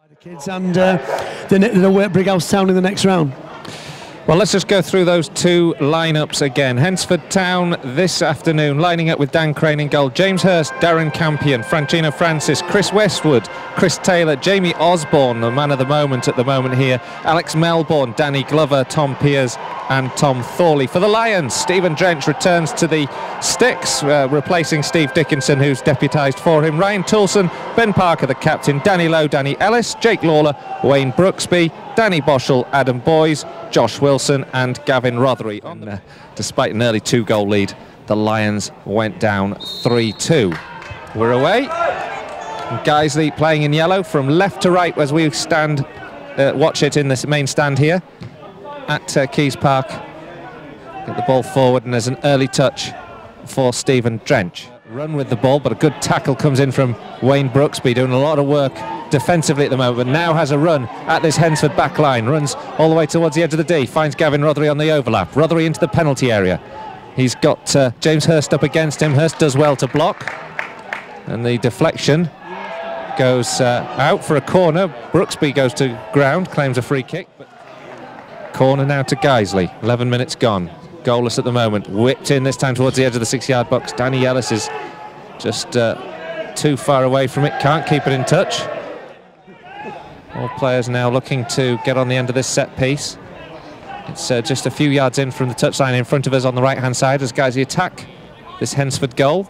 The kids and the Brighouse Town in the next round. Well, let's just go through those two lineups again. Hednesford Town this afternoon, lining up with Dan Crane in goal. James Hurst, Darren Campion, Francina Francis, Chris Westwood, Chris Taylor, Jamie Osborne, the man of the moment at the moment here, Alex Melbourne, Danny Glover, Tom Piers and Tom Thorley. For the Lions, Stephen Drench returns to the sticks, replacing Steve Dickinson, who's deputised for him. Ryan Toulson, Ben Parker, the captain, Danny Lowe, Danny Ellis, Jake Lawler, Wayne Brooksby, Danny Boschel, Adam Boys, Josh Wilson and Gavin Rothery. Despite an early 2-goal lead, the Lions went down 3-2. We're away. And Guiseley playing in yellow from left to right as we stand, watch it in this main stand here at Keys Park. Get the ball forward and there's an early touch for Stephen Drench. Run with the ball, but a good tackle comes in from Wayne Brooksby, doing a lot of work defensively at the moment, but now has a run at this Hednesford back line, runs all the way towards the edge of the D, finds Gavin Rothery on the overlap. Rothery into the penalty area. He's got James Hurst up against him. Hurst does well to block, and the deflection goes out for a corner. Brooksby goes to ground, claims a free kick, but corner now to Guiseley. 11 minutes gone. Goalless at the moment. Whipped in this time towards the edge of the 6-yard box. Danny Ellis is just too far away from it. Can't keep it in touch. All players now looking to get on the end of this set piece. It's just a few yards in from the touchline in front of us on the right-hand side as Guiseley attack this Hednesford goal.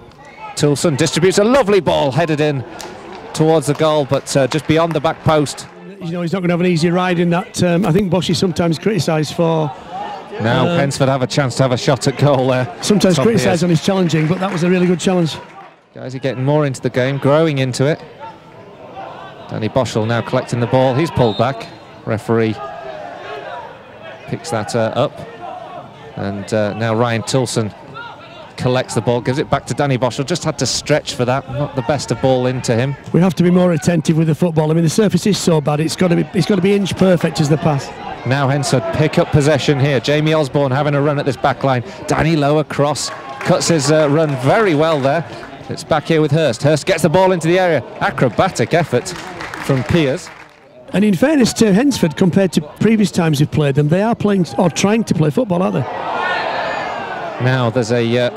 Toulson distributes a lovely ball headed in towards the goal, but just beyond the back post. You know, he's not going to have an easy ride in that. I think Bosch is sometimes criticised for. Now Hednesford have a chance to have a shot at goal there. Sometimes criticised on his challenging, but that was a really good challenge. Guys are getting more into the game, growing into it. Danny Boschel now collecting the ball. He's pulled back. Referee picks that up. And now Ryan Toulson collects the ball, gives it back to Danny Boschel. Just had to stretch for that. Not the best of ball into him. We have to be more attentive with the football. I mean, the surface is so bad. It's got to be inch perfect as the pass. Now Hednesford pick up possession here. Jamie Osborne having a run at this back line. Danny Lowe across, cuts his run very well there. It's back here with Hurst. Hurst gets the ball into the area. Acrobatic effort from Piers. And in fairness to Hednesford, compared to previous times we've played them, they are playing or trying to play football, aren't they? Now there's a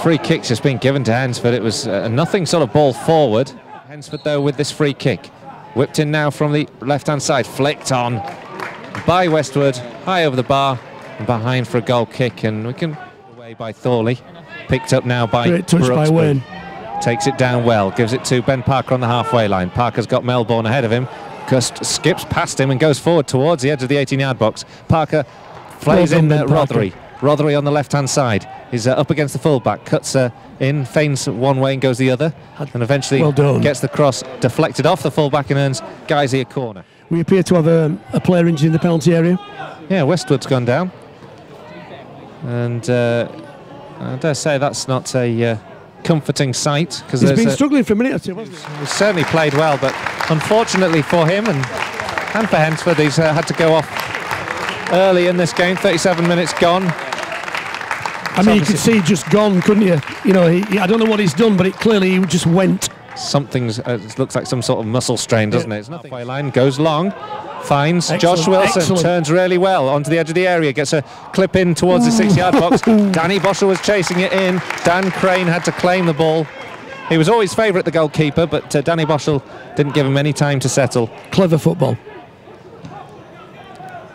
free kick just being given to Hednesford. It was nothing sort of ball forward. Hednesford though with this free kick. Whipped in now from the left-hand side. Flicked on by Westwood, high over the bar and behind for a goal kick, and we can away by Thorley, picked up now by great touch by Wayne. Takes it down well, gives it to Ben Parker on the halfway line. Parker's got Melbourne ahead of him, just skips past him and goes forward towards the edge of the 18-yard box. Parker flays in Rothery. Rothery on the left-hand side. He's up against the fullback, cuts in, feigns one way and goes the other, and eventually gets the cross deflected off the fullback and earns Guiseley a corner. We appear to have a player injured in the penalty area. Yeah, Westwood's gone down. And I dare say that's not a comforting sight, because he's been struggling for a minute or two, hasn't he? He's certainly played well, but unfortunately for him and for Hednesford, he's had to go off early in this game. 37 minutes gone. I mean, you could see just gone, couldn't you? You know, I don't know what he's done, but it clearly he just went. Something's looks like some sort of muscle strain, doesn't it? It's not. Halfway line goes long, finds Josh Wilson, turns really well onto the edge of the area, gets a clip in towards the 6-yard box. Danny Boschel was chasing it in. Dan Crane had to claim the ball. He was always favourite, the goalkeeper, but Danny Boschel didn't give him any time to settle. Clever football.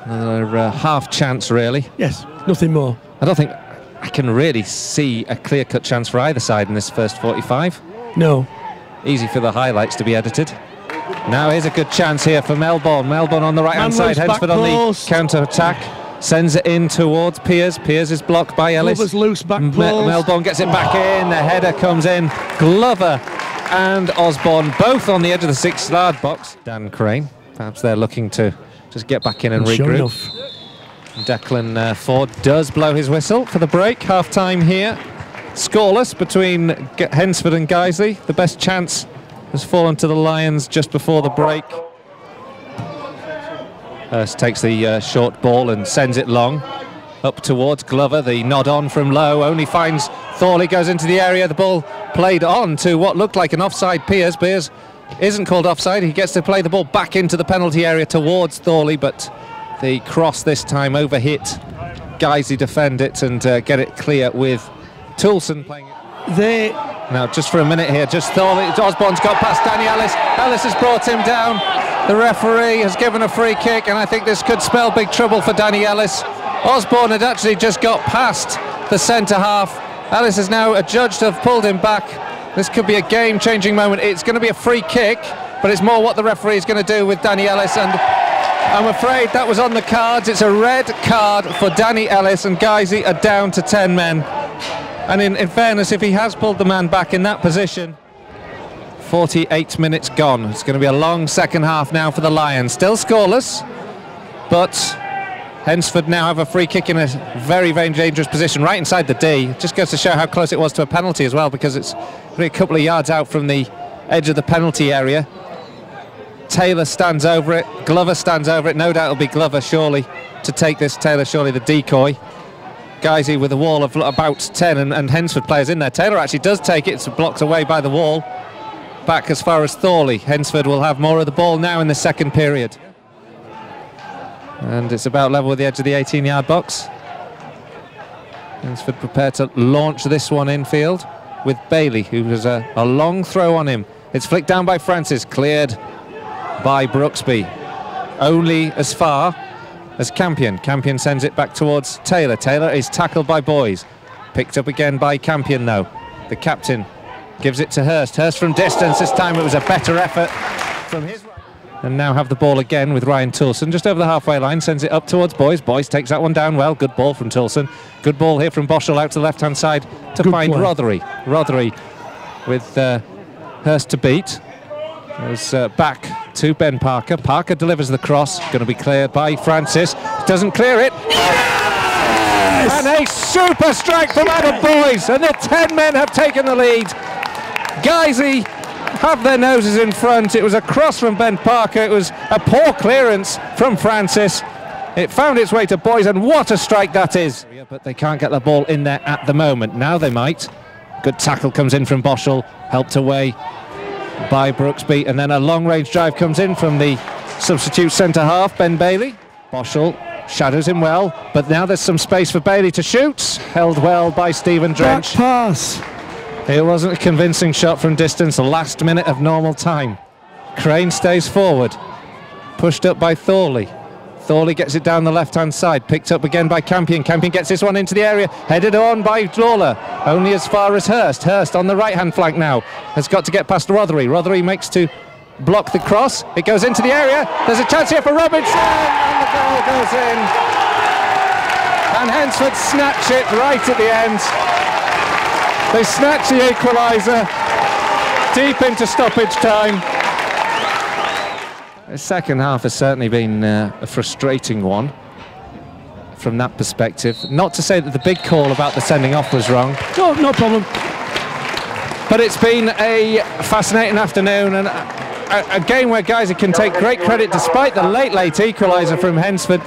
Another half chance, really. Yes, nothing more. I don't think I can really see a clear-cut chance for either side in this first 45. No. Easy for the highlights to be edited. Now here's a good chance here for Melbourne. Melbourne on the right-hand side. Hednesford on the counter-attack. Sends it in towards Piers. Piers is blocked by Ellis. Glover's loose back post. Melbourne gets it back in. The header comes in. Glover and Osborne both on the edge of the 6-yard box. Dan Crane, perhaps they're looking to just get back in and regroup. Sure enough. Declan Ford does blow his whistle for the break. Half-time here. Scoreless between Hednesford and Guiseley. The best chance has fallen to the Lions just before the break. Hurst takes the short ball and sends it long up towards Glover. The nod on from Lowe only finds Thorley, goes into the area. The ball played on to what looked like an offside Piers. Piers isn't called offside. He gets to play the ball back into the penalty area towards Thorley, but the cross this time overhit. Guiseley defend it and get it clear with Toulson playing it. Now, just for a minute here, just Thorley. Osborne's got past Danny Ellis. Ellis has brought him down. The referee has given a free kick, and I think this could spell big trouble for Danny Ellis. Osborne had actually just got past the centre half. Ellis is now adjudged to have pulled him back. This could be a game-changing moment. It's going to be a free kick, but it's more what the referee is going to do with Danny Ellis, and I'm afraid that was on the cards. It's a red card for Danny Ellis, and Guiseley are down to 10 men. And in fairness, if he has pulled the man back in that position, 48 minutes gone. It's going to be a long second half now for the Lions. Still scoreless, but Hednesford now have a free kick in a very, very dangerous position, right inside the D. It just goes to show how close it was to a penalty as well, because it's really a couple of yards out from the edge of the penalty area. Taylor stands over it, Glover stands over it. No doubt it'll be Glover, surely, to take this. Taylor, surely the decoy. Guiseley with a wall of about 10 and Hednesford players in there. Taylor actually does take it, it's blocked away by the wall. Back as far as Thorley. Hednesford will have more of the ball now in the second period. And it's about level with the edge of the 18-yard box. Hednesford prepared to launch this one infield with Bailey, who has a long throw on him. It's flicked down by Francis, cleared by Brooksby. Only as far as Campion. Campion sends it back towards Taylor. Taylor is tackled by Boys. Picked up again by Campion though. The captain gives it to Hurst. Hurst from distance. This time it was a better effort from his right. And now have the ball again with Ryan Toulson. Just over the halfway line. Sends it up towards Boys. Boys takes that one down well. Good ball from Toulson. Good ball here from Boschel out to the left-hand side to find Rothery. Rothery with Hurst to beat. Goes back to Ben Parker. Parker delivers the cross. Going to be cleared by Francis. Doesn't clear it. Yes! And a super strike from Adam Boys. And the 10 men have taken the lead. Guiseley have their noses in front. It was a cross from Ben Parker. It was a poor clearance from Francis. It found its way to Boys, and what a strike that is. But they can't get the ball in there at the moment. Now they might. Good tackle comes in from Boschel. Helped away by Brooksby, and then a long-range drive comes in from the substitute centre-half, Ben Bailey. Boschel shadows him well, but now there's some space for Bailey to shoot. Held well by Stephen Drench. Back pass. It wasn't a convincing shot from distance, the last minute of normal time. Crane stays forward, pushed up by Thorley. Thorley gets it down the left-hand side, picked up again by Campion. Campion gets this one into the area, headed on by Lawler, only as far as Hurst. Hurst on the right-hand flank now, has got to get past Rothery. Rothery makes to block the cross. It goes into the area. There's a chance here for Robinson, and the goal goes in. And Hednesford snatch it right at the end. They snatch the equaliser deep into stoppage time. The second half has certainly been a frustrating one from that perspective. Not to say that the big call about the sending off was wrong. No problem. But it's been a fascinating afternoon, and a game where Guiseley can take great credit despite the late equaliser from Hednesford.